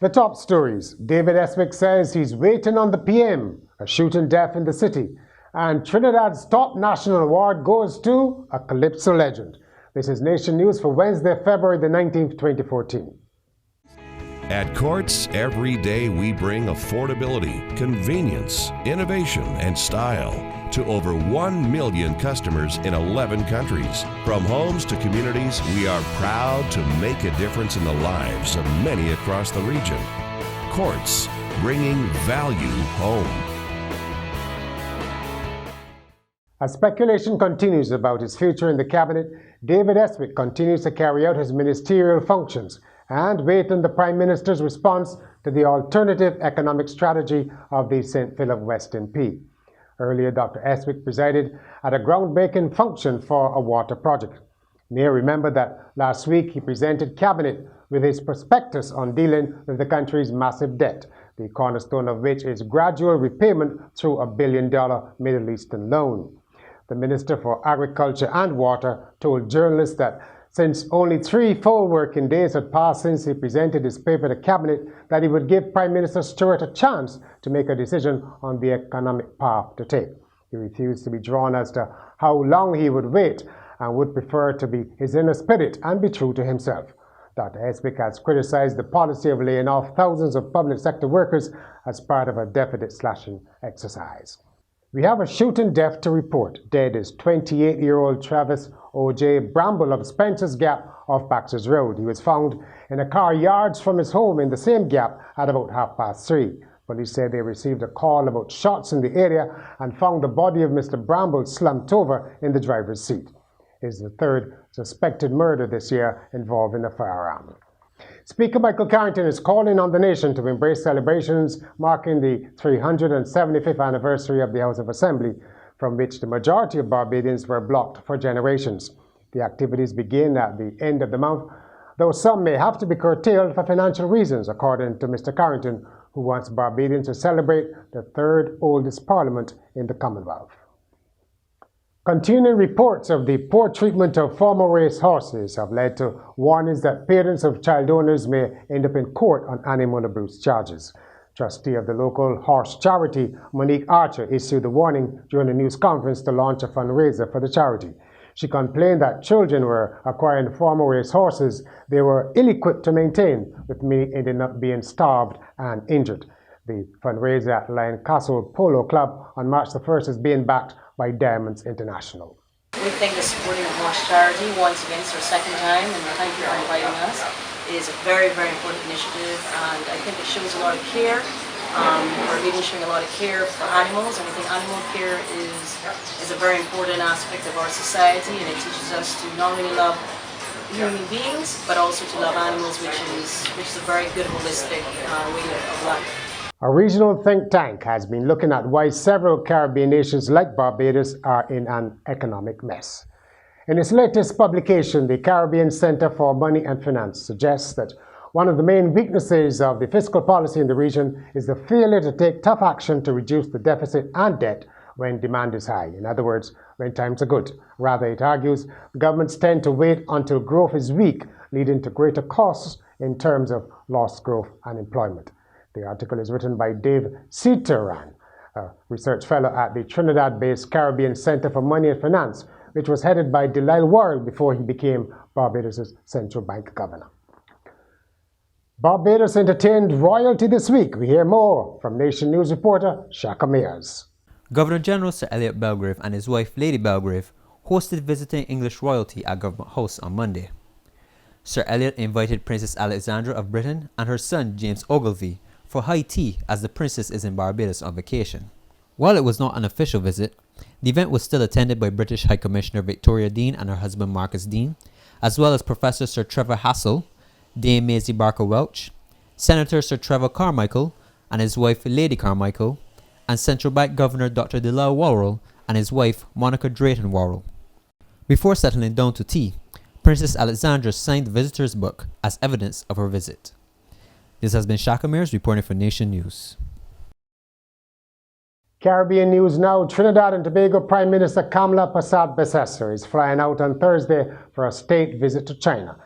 The top stories. David Estwick says he's waiting on the PM, a shooting death in the city. And Trinidad's top national award goes to a Calypso legend. This is Nation News for Wednesday, February the 19th, 2014. At Courts, every day we bring affordability, convenience, innovation, and style to over 1 million customers in 11 countries. From homes to communities, we are proud to make a difference in the lives of many across the region. Courts, bringing value home. As speculation continues about his future in the cabinet, David Estwick continues to carry out his ministerial functions and wait on the Prime Minister's response to the alternative economic strategy of the St. Philip West MP. Earlier, Dr. Estwick presided at a groundbreaking function for a water project. You may remember that last week he presented Cabinet with his prospectus on dealing with the country's massive debt, the cornerstone of which is gradual repayment through a $1 billion Middle Eastern loan. The Minister for Agriculture and Water told journalists that since only 3 full working days had passed since he presented his paper to Cabinet, that he would give Prime Minister Stewart a chance to make a decision on the economic path to take. He refused to be drawn as to how long he would wait and would prefer to be his inner spirit and be true to himself. Dr. Estwick has criticized the policy of laying off thousands of public sector workers as part of a deficit slashing exercise. We have a shooting death to report. Dead is 28-year-old Travis O.J. Bramble of Spencer's Gap off Baxter's Road. He was found in a car yards from his home in the same gap at about 3:30. Police said they received a call about shots in the area and found the body of Mr. Bramble slumped over in the driver's seat. It is the 3rd suspected murder this year involving a firearm. Speaker Michael Carrington is calling on the nation to embrace celebrations marking the 375th anniversary of the House of Assembly, from which the majority of Barbadians were blocked for generations. The activities begin at the end of the month, though some may have to be curtailed for financial reasons, according to Mr. Carrington, who wants Barbadians to celebrate the 3rd oldest parliament in the Commonwealth. Continuing reports of the poor treatment of former race horses have led to warnings that parents of child owners may end up in court on animal abuse charges. Trustee of the local horse charity, Monique Archer, issued the warning during a news conference to launch a fundraiser for the charity. She complained that children were acquiring former race horses they were ill-equipped to maintain, with many ending up being starved and injured. The fundraiser at Lion Castle Polo Club on March the 1st is being backed by Diamonds International. We think the supporting of horse charity, once again, it's our 2nd time, and thank you for inviting us. It is a very, very important initiative, and I think it shows a lot of care. We're really showing a lot of care for animals, and we think animal care is a very important aspect of our society, and it teaches us to not only love human beings, but also to love animals, which is a very good holistic way of life. A regional think tank has been looking at why several Caribbean nations like Barbados are in an economic mess. In its latest publication, the Caribbean Center for Money and Finance suggests that one of the main weaknesses of the fiscal policy in the region is the failure to take tough action to reduce the deficit and debt when demand is high. In other words, when times are good. Rather, it argues, governments tend to wait until growth is weak, leading to greater costs in terms of lost growth and employment. The article is written by Dave Sitaran, a research fellow at the Trinidad-based Caribbean Center for Money and Finance, which was headed by Delisle Worrell before he became Barbados' central bank governor. Barbados entertained royalty this week. We hear more from Nation News reporter Shaka Mears. Governor General Sir Elliot Belgrave and his wife Lady Belgrave hosted visiting English royalty at Government House on Monday. Sir Elliot invited Princess Alexandra of Britain and her son James Ogilvy for high tea as the princess is in Barbados on vacation. While it was not an official visit, the event was still attended by British High Commissioner Victoria Dean and her husband Marcus Dean, as well as Professor Sir Trevor Hassel, Dame Maisie Barker Welch, Senator Sir Trevor Carmichael and his wife Lady Carmichael, and Central Bank Governor Dr. Delisle Worrell and his wife Monica Drayton Worrell. Before settling down to tea, Princess Alexandra signed the visitor's book as evidence of her visit. This has been Shaka Mears reporting for Nation News. Caribbean news now. Trinidad and Tobago Prime Minister Kamla Persad-Bissessar is flying out on Thursday for a state visit to China.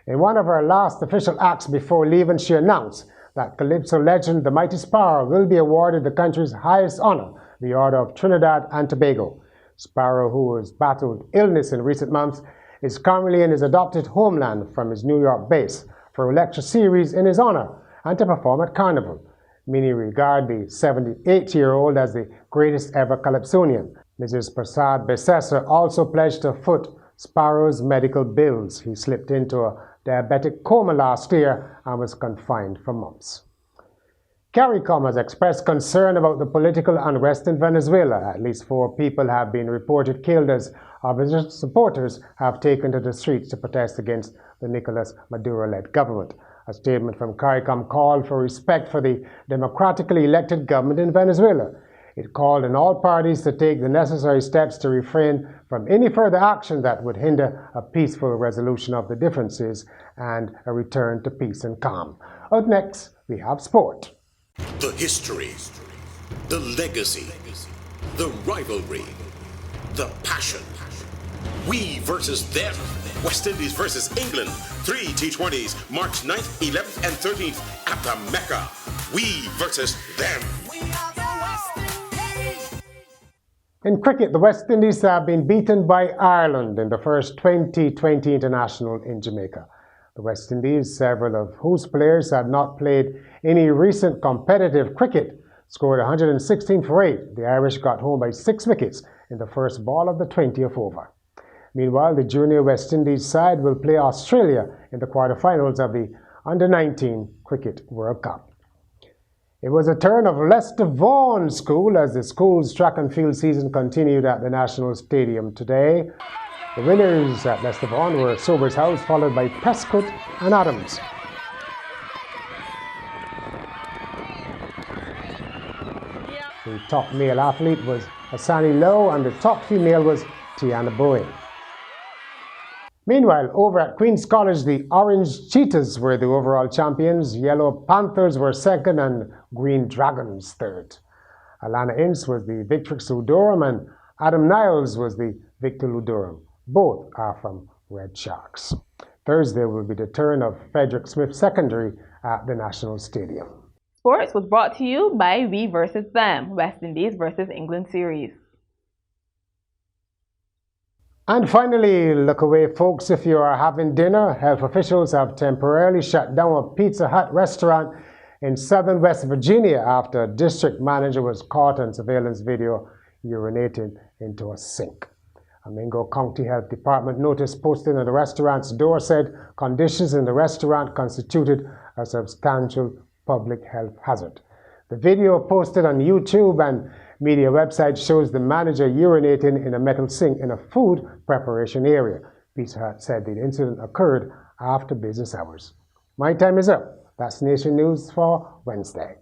In one of her last official acts before leaving, she announced that Calypso legend, the Mighty Sparrow, will be awarded the country's highest honor, the Order of Trinidad and Tobago. Sparrow, who has battled illness in recent months, is currently in his adopted homeland from his New York base for a lecture series in his honor and to perform at Carnival. Many regard the 78-year-old as the greatest ever Calypsonian. Mrs. Prasad Besessa also pledged to foot Sparrow's medical bills. He slipped into a diabetic coma last year and was confined for months. CARICOM has expressed concern about the political unrest in Venezuela. At least 4 people have been reported killed as opposition supporters have taken to the streets to protest against the Nicolas Maduro-led government. A statement from CARICOM called for respect for the democratically elected government in Venezuela. It called on all parties to take the necessary steps to refrain from any further action that would hinder a peaceful resolution of the differences and a return to peace and calm. Up next, we have sport. The history, the legacy, the rivalry, the passion. We versus them. West Indies versus England. 3 T20s, March 9th, 11th, and 13th at the Mecca. We versus them. In cricket, the West Indies have been beaten by Ireland in the first 2020 international in Jamaica. The West Indies, several of whose players had not played any recent competitive cricket, scored 116 for 8. The Irish got home by 6 wickets in the first ball of the 20th over. Meanwhile, the junior West Indies side will play Australia in the quarterfinals of the Under-19 Cricket World Cup. It was a turn of Leicester Vaughn School as the school's track and field season continued at the National Stadium today. The winners at Leicester Vaughn were Sobers House, followed by Prescott and Adams. The top male athlete was Hassani Lowe and the top female was Tiana Bowen. Meanwhile, over at Queen's College, the Orange Cheetahs were the overall champions, Yellow Panthers were second, and Green Dragons third. Alana Ince was the Victrix Ludorum, and Adam Niles was the Victor Ludorum. Both are from Red Sharks. Thursday will be the turn of Frederick Smith Secondary at the National Stadium. Sports was brought to you by We versus Them, West Indies versus England series. And finally, look away folks, if you are having dinner, health officials have temporarily shut down a Pizza Hut restaurant in southern West Virginia after a district manager was caught on surveillance video urinating into a sink. A Mingo County Health Department notice posted on the restaurant's door said conditions in the restaurant constituted a substantial public health hazard. The video posted on YouTube and media website shows the manager urinating in a metal sink in a food preparation area. Pizza Hut said the incident occurred after business hours. My time is up. That's Nation News for Wednesday.